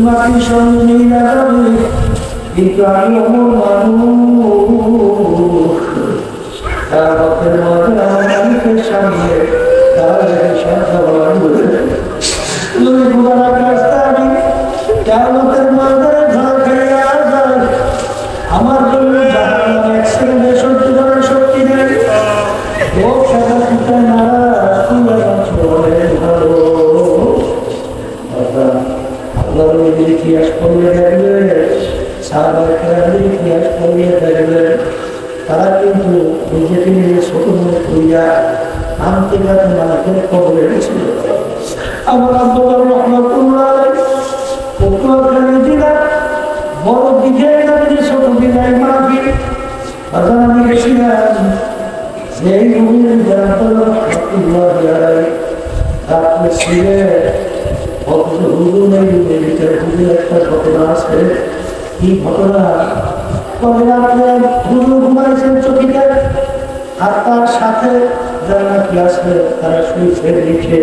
মাটির সঙ্গে মিলে যাবে, কিন্তু আমি অমর মানুষ। তার রথের মধ্যে আমার মালিকের সামনে তার সন্ধ্যা বাড়বে। তুমি গুণার রাস্তা আমি কেমতের মধ্যে ধরা খেয়ে যায়, আমার জন্য জাহান্নামে এক সেকেন্ডে সহ্য করার শক্তি নেই। ও সাদা পিতা নারাজ তুমি আমার চলে ধরো। আল্লাহর ইতিহাস পড়িয়ে দেখবে, সাহাবায়ে ইতিহাস পড়িয়ে দেখবে, তারা কিন্তু নিজেকে নিজে ছোট মনে করিয়া আন্তর্জাতিক মানুষের কবরে গেছিল। আমার আব্দুল্লাহ রহমাতুল্লাহ পটুয়াখালী জেলা বড় দিঘে নদীর ছোট দিঘায় মাহফিল বাজার আমি গেছিলাম। সেই রুমের রহমাতুল্লাহ রাত্রে ছিলে অথচ হুজুর নেই, ভিতরে হুজুর একটা ঘটনা আছে। কি ঘটনা? হুজুর ঘুমাইছেন চকিতে, আর তার সাথে যারা নাকি আছে তারা শুয়েছে লিখে।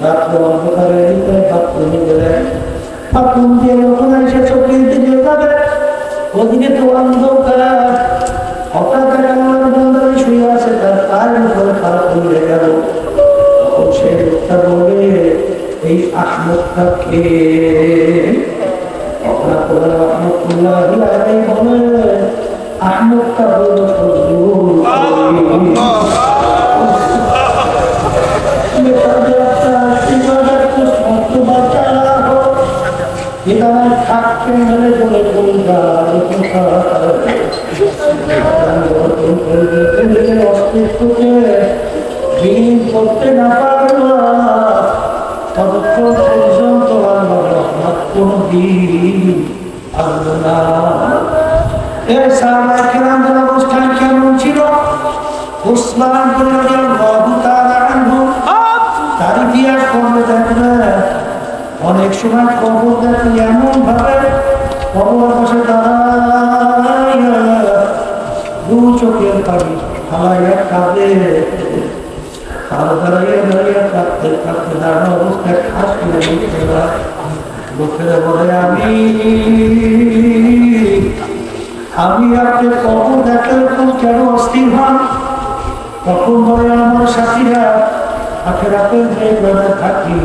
রাত্রে অন্ধকারে বাথরুমে গেলেন, বাথরুম দিয়ে যখন এসে চোখের দিকে যাবে, ওদিকে তো অন্ধকার। হঠাৎ আমার বন্ধুরা শুয়ে আছে, তার পায়ের উপরে খারাপ হয়ে গেল। তখন সে লোকটা বলে, এই আহমদটা কে? আহমদটা হল থাকতে হলে বলে অস্তিত্বকে বিলীন করতে না পারল ততক্ষণ পর্যন্ত আমার কোন দিন আসবে না। এর সাহাবায়ে কেরামদের অবস্থান কেমন ছিল? উসমান রাদিয়াল্লাহু তাআলা আনহু তার ইতিহাস পড়লে দেখবেন, অনেক সময় কবর দেখে এমন ভাবে কবর পাশে দাঁড়াইয়া দু চোখের পানি হালাইয়া কাঁদে। তার দাঁড়াইয়া দাঁড়িয়ে কাঁদতে কাঁদতে দাঁড়ানো অবস্থায় খাস করে লোকেরা বলে, আমি আপনি কবর দেখার উপর কেন অস্থির হন? তখন বলে আমার সাথীরা আখেরাতের যে বেলা থাকি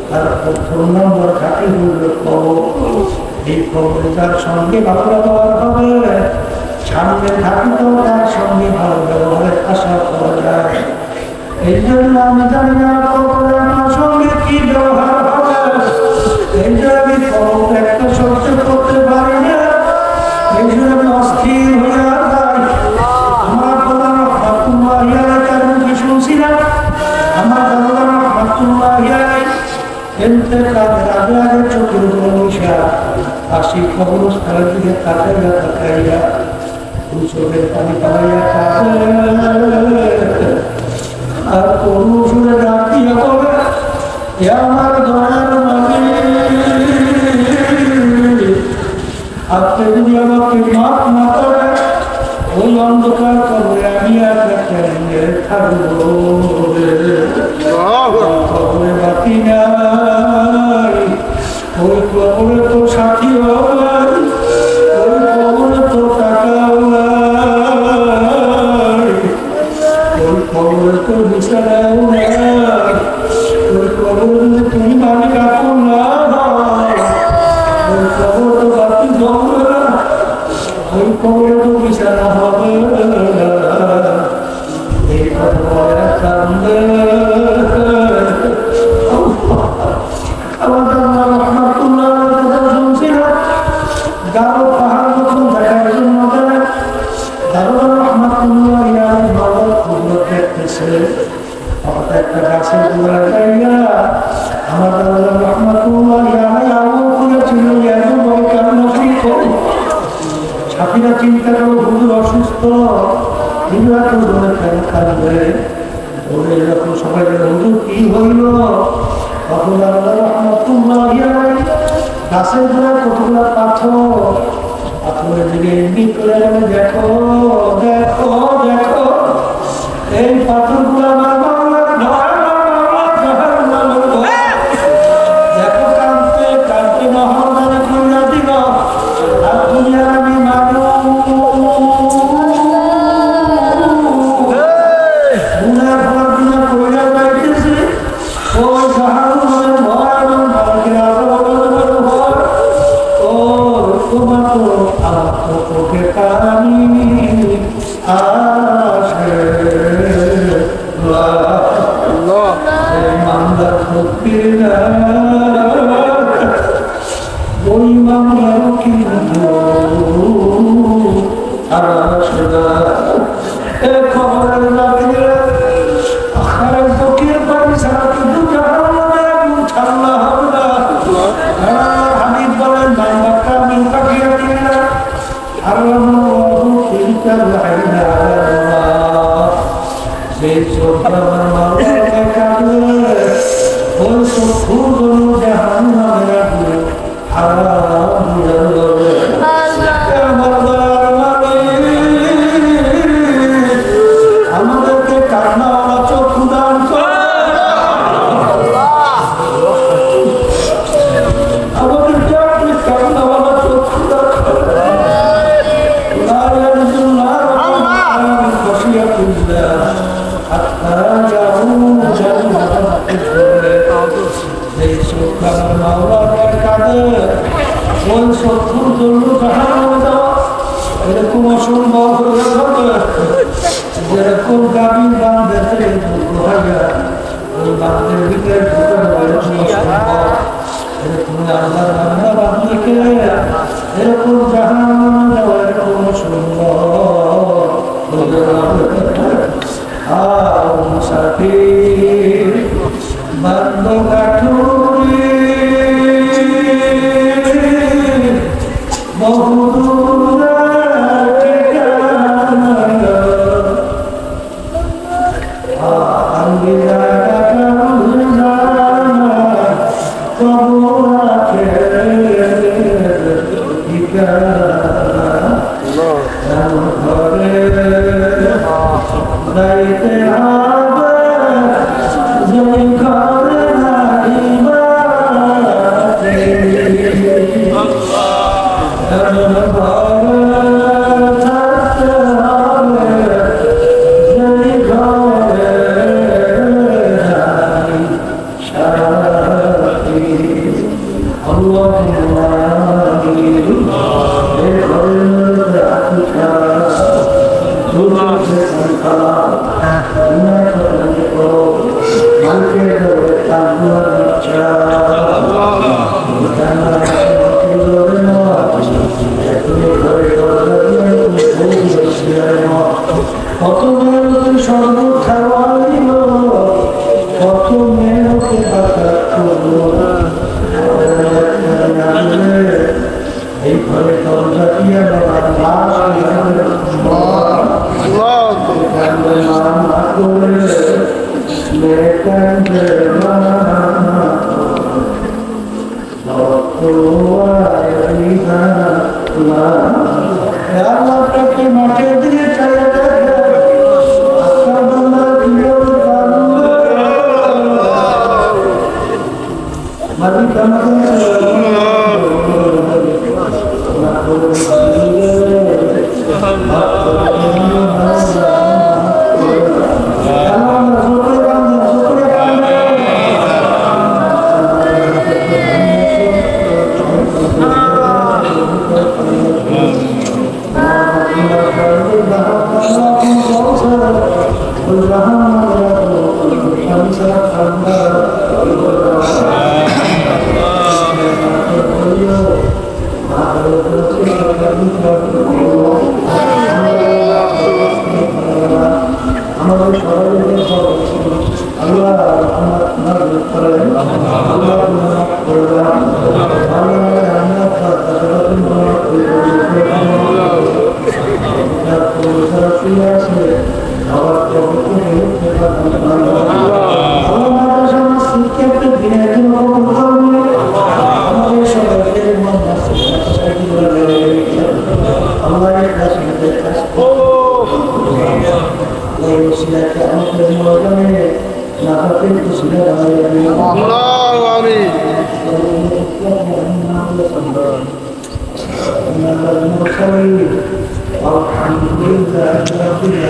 তার প্রথম নম্বর থাকি হল কবর। এই কবরে তার সঙ্গে ভালো ব্যবহার হবে, সামনে থাকলেও তার সঙ্গে ভালো ব্যবহারের আশা করা যায়। এই জন্য আমি জানি না কবরে আমার সঙ্গে কি ব্যবহার হবে। এই জন্য আমি কবর একটা সহ্য করতে পারি না। এই জন্য আমি অস্থির হয়ে যাই। আমার প্রধান রহমাতুল্লাহ তার মুখে শুনছিলাম, আমার দাদা রহমাতুল্লাহ ইন্তেকালের আগে আগে চোখের উপর বসা আসি কবরস্থানের দিকে তাকাইয়া তাকাইয়া দু চোখের পানি পালাইয়া আর কোন সুরে ডাকিয়া বলে, আমার দয়ার আপনি যদি আমাকে মাফ না করে ওই অন্ধকার কবরে আমি আপনাকে থাকবো। কবরে বাকি নাই, ওই কবরে তো সাথী হবে, ওই কবরে তো টাকা ওই কবরে তো বিছানাও নাই, ওই কবরে তুমি মালিক আপন না, ওই কবর তো বাকি জমবে না, ওই কবরে তো বিছানা হবে। এই কবরে কান্দে আমার রহমাতুল্লাহ কথা শুনছিল। গাঢ় পাহাড় যখন দেখার জন্য দারুল রহমাতুল্লাহ বাবার কুদরত দেখতেছে, একটা গাছের গোড়ায় যাইয়া আমার দারুল রহমাতুল্লাহ আমল করেছিল এত বড় কেন করি। সাথীরা চিন্তা করো হুজুর অসুস্থ, হুজুর এত ধরে কেন কাঁদবে? বলে যখন সবাই হুজুর কি হইল, তখন দারুল রহমাতুল্লাহ গাছের গোড়ায় কতগুলো পাথরের দিকে ইঙ্গিত করে গেলে, দেখো দেখো দেখো এই পাথরগুলো আমার জাহান্নামের ভয় এবং নরকের আযাবের ভয় ও তোমার তো আমার তো চোখে পানি আসে মামলার মুক্তি ওই মামলার কিন্তু আসে এ খবরের লাগে আখারের ফকির পানি ছাড়া কিন্তু জাহান্নামের আগুন ঠান্ডা হবে না। হাবিব বলেন মামলাটা আমি পাঠিয়ে দিলাম হারাল্লাহু তিলকাল আইনা আল্লাহ সেই চোখটা আমার মাওলানা কাঁদে ওই চক্ষু গুলো জাহান্নামের আগুনে হারাম হয়ে যাবে। আমাদেরকে কান্নাওয়ালা চক্ষু দান করে আমাদেরকে আপনি কান্নাওয়ালা চক্ষু দান করে এরকম অসম্ভব যেরকম গাভীর বান্ধে ওই বান্ধের ভিতরে এরকম আল্লাহ বান্ধা বান্ধকে এরকম জাহান্নামে যাওয়া এরকম অসম্ভব মুসাফির বান্ধ কাঠুরি কত মেয়ের সর্ব খাওয়াই কত মেয়েকে এই ঘরে দরজা দিয়ে আল্লাহটাকে মাঠে দিয়ে চাইলে والحمد لله رب العالمين